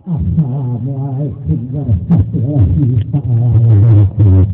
Assalamualaikum warahmatullahi wabarakatuh.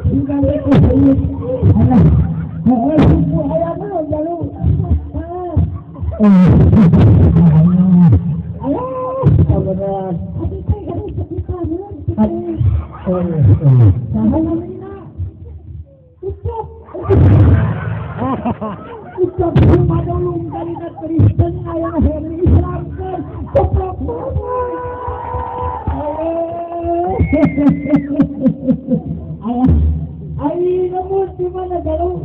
Bukan itu. Alah. Suku ayam lu jalu. Alah, benar. Ucap madulung kalimat Kristen ayah Henry Islam ke keplok ayah ayah namun di mana galau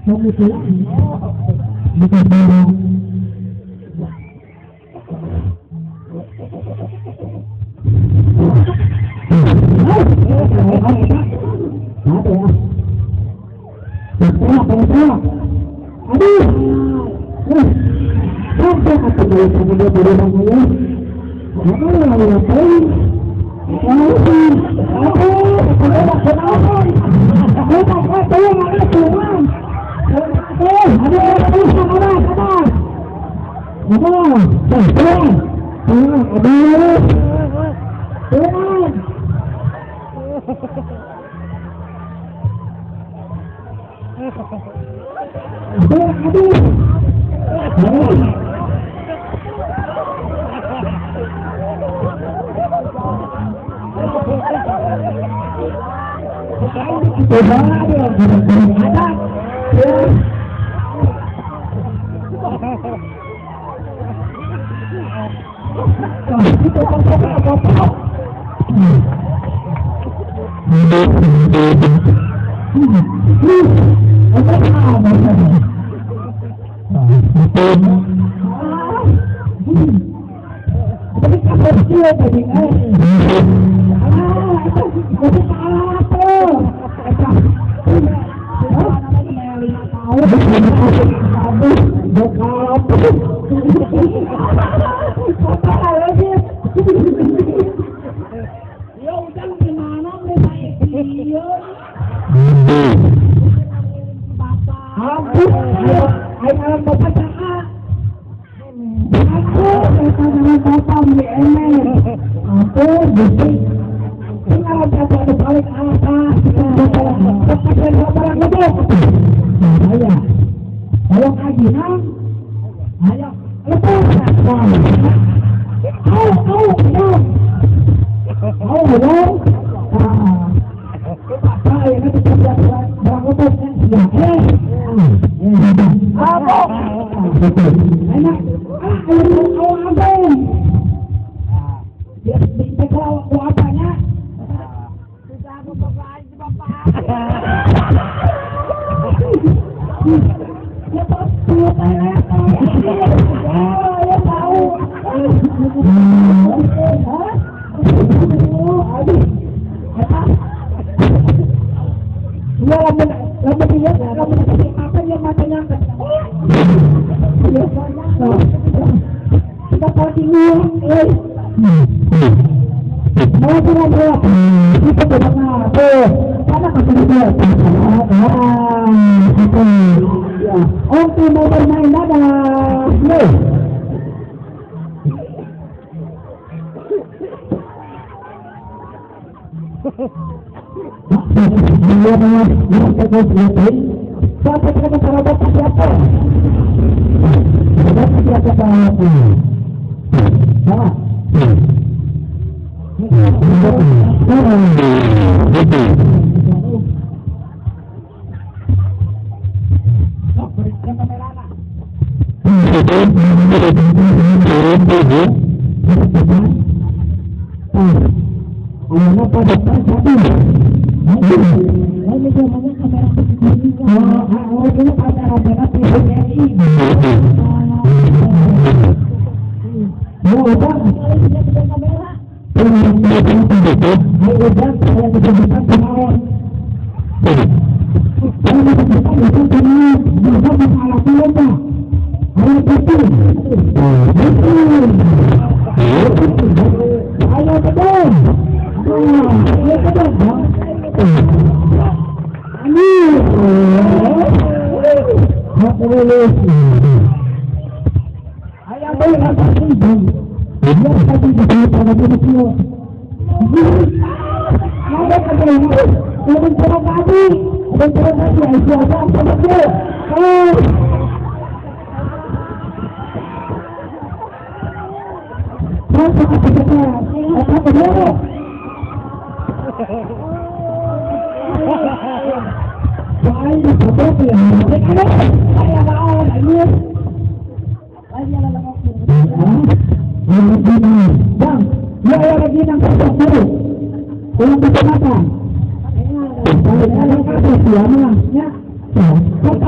Kemudian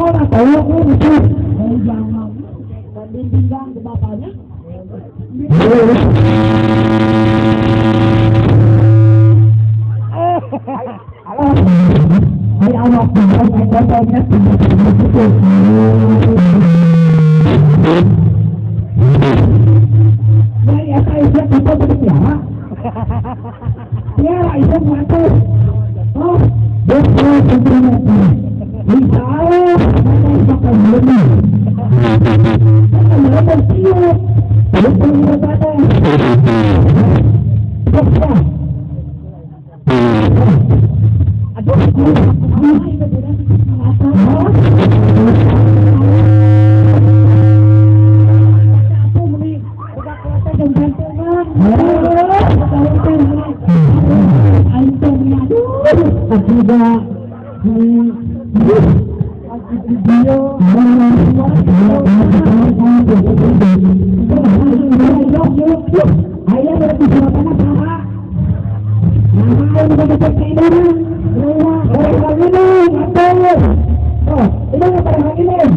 lah tolong ini tuh. Jangan. Dan bimbingan ke bapaknya. Ay Allah, ay bapaknya ya saya siap untuk berbicara. Ya, itu mantap. Oh, betul tentunya. Insya Allah, saya akan lebih. Akan lebih siap. Betul berkata. Dokter. Aduh, apa itu sudah? Ayah berarti suratana sama. Nah, udah seperti ini. Oh, ini yang pada hari ini.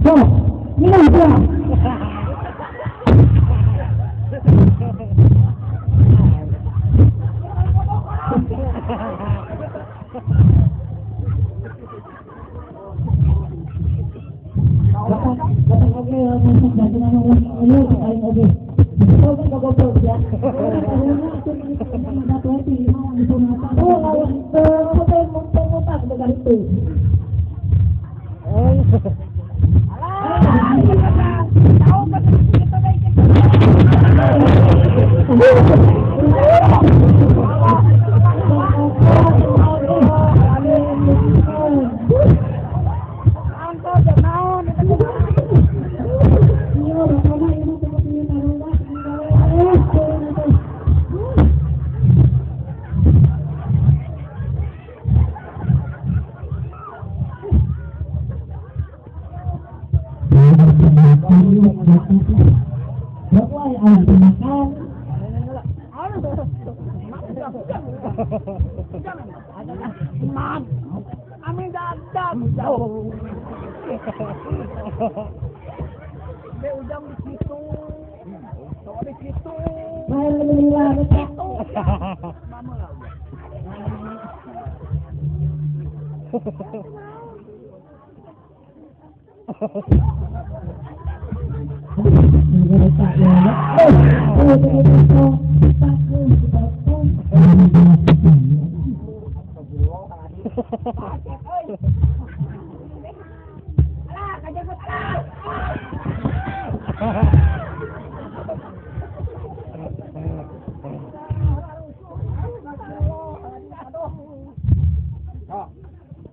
Oh, ini apa? Amin dadam jauh. Be ujang di situ. Tuh di situ. Alhamdulillah betul. Mama lah.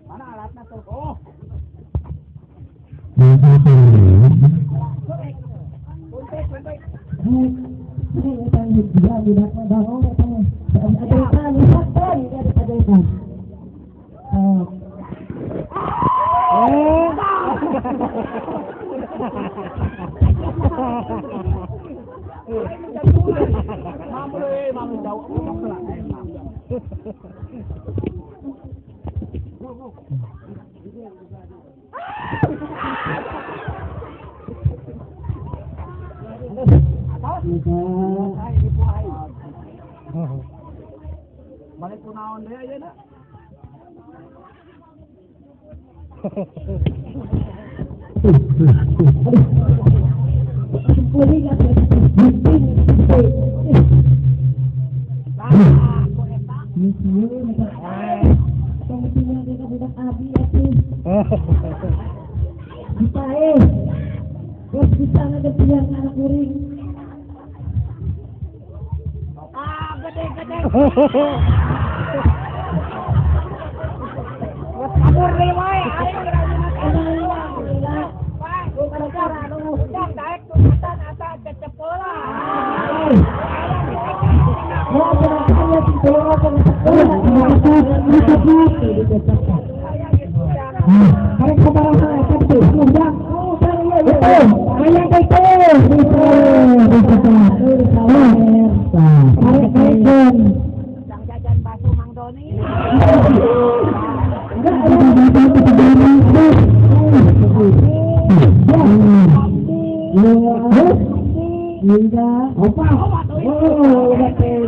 Mana alatnya tuh? Oh. Balik punaon deh aja dah. Bisa ada pilihan anak kuring. Gede-gede. Kabur deh, woy. Ayo alhamdulillah. Pak, bukan cara anu ujang daek tumatan asa cecepeulah. Ya, benar-benar cecepeulah kan sekolah. Karek sabaraha eta teh ujang. Betul. Ayah betul. Betul. Jajan bakso Mang Doni. Juga. Apa? Oh, betul.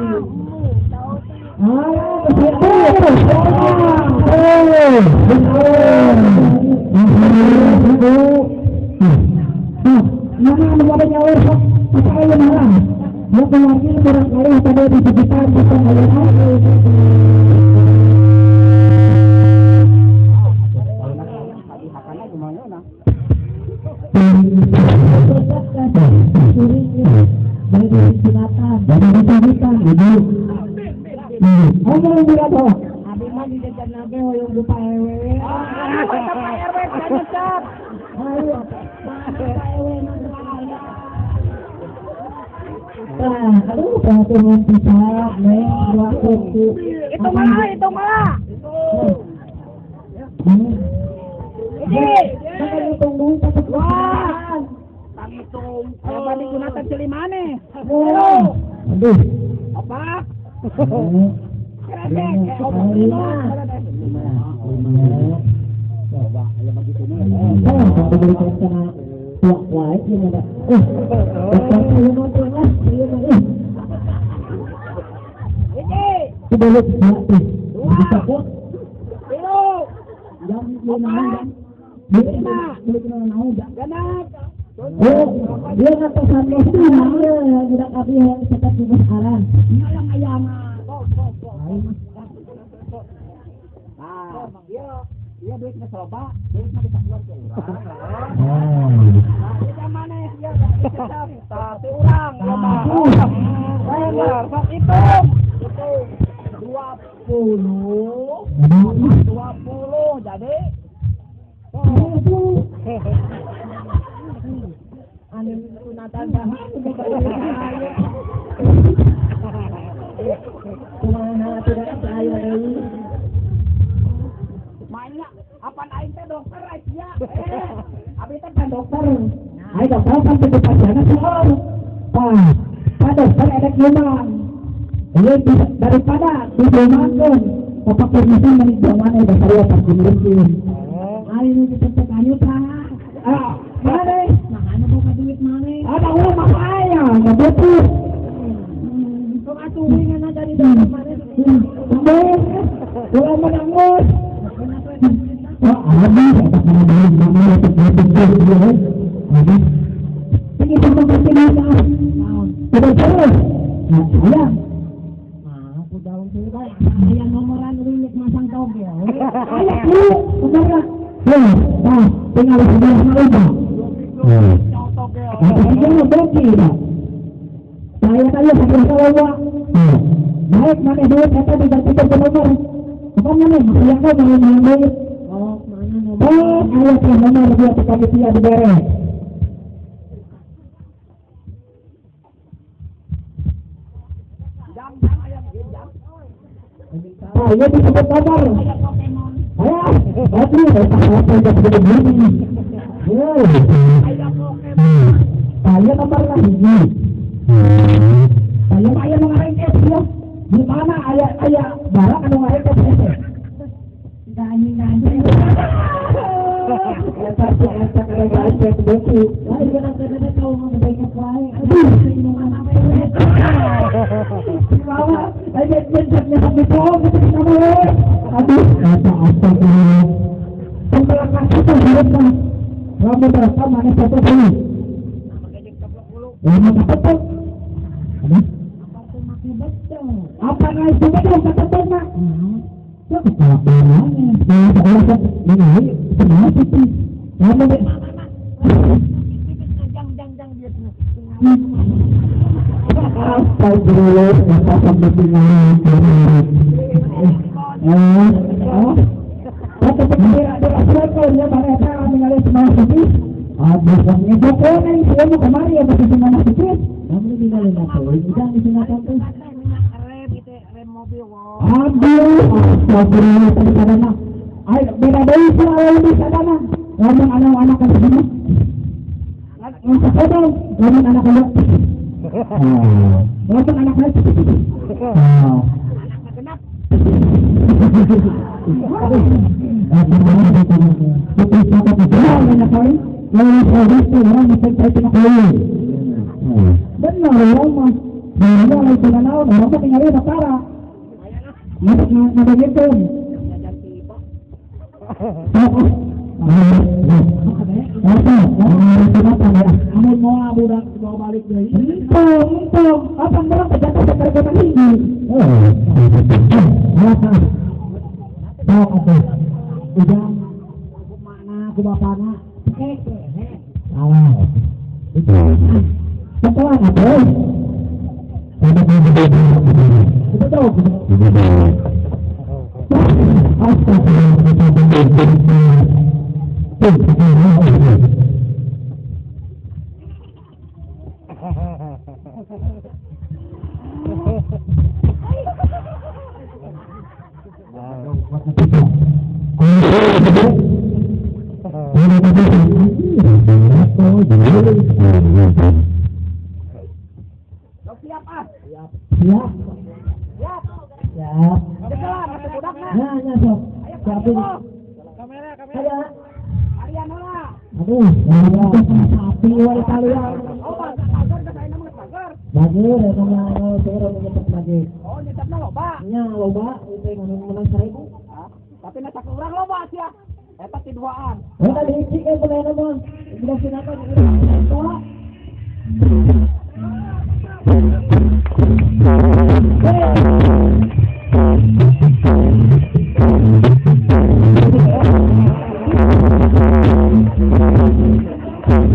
Abi mah di jajan nabe hoyong buka ewe. Apa RW kecap. Ayo. Ewe Aduh, perhatian bisa, neng, dua kuku. Itu malah. Ini. Jangan ditunggu, takut Wah. Tangtung. Apa digunakan celimane? Aduh. Apa? Dia ngatakan budak api yang cepat juga sekarang. Ayam. Dia duit ke soba, duit mah dikeluar ke urang. Dia mana dia tapi urang ya mah. Bayar sok itu 20 jadi anu sunatan dah Kumaha tidak saya deui. mainnya apa aing teh dokter aja. Abi teh kan dokter. Ai dokter kan itu pasiennya soal. Pak dokter ada gimana? Ini daripada dijualkan, apa permisi dari zaman yang saya tak dimiliki. Ai ini ditetapkan Pak. Mana? Makanya buka duit mana? Ada orang makanya, nggak betul. Kok atuhin na dari dokter mana? Kalau menangis. Habis apa namanya namanya terbentuk habis ini seperti ini sudah terus sayang aku daun sudah yang nomoran rilik masang togel ayo benar tinggal sudah mau ini bagi saya tanya saya baik mana duit kata diganti ke nomor apa namanya yang kau mau duit ayat yang benar dia panitia di beres. Jam ayam jam. Saya disebut kabar. Tapi apa yang sudah begini? Ayam Pokemon. Saya nomor lagi. Saya ayam mengarang ya. Di mana ayah barang anu ngarang ya. Nyanyi. Apa itu betul kata Mak? Beda dari selalu di sana. Ngomong anak-anak kan begini. Ngomong foto, ngomong anak-anak. Ngomong anak-anak. Benar benar orang mah. Dia lagi kenal orang mah tinggal di Utara. Nggak begitu. Kamu mau budak bawa balik dari Untung, apa belum terjatuh sekarang tinggi. ujang mana aku bapaknya Salah. Setelah apa? Itu tuh. Siap ah. Siap. Siap. Siap. Dekelan atuh budakna. Nah, sok. Ayo Siapin. kamera. Ayo. Kalian heula. Aduh, sapi wae kalian. Oh, pagar ka saya nama pagar. Lagi udah sama turun nyetok lagi. Oh, nyetapna loba. Nya loba itu yang menang 1000. Ah, tapi na cak urang loba sia. Eta ti duaan. Oh, tadi cik boleh nama. Udah sinakan. Tolak. Thank you.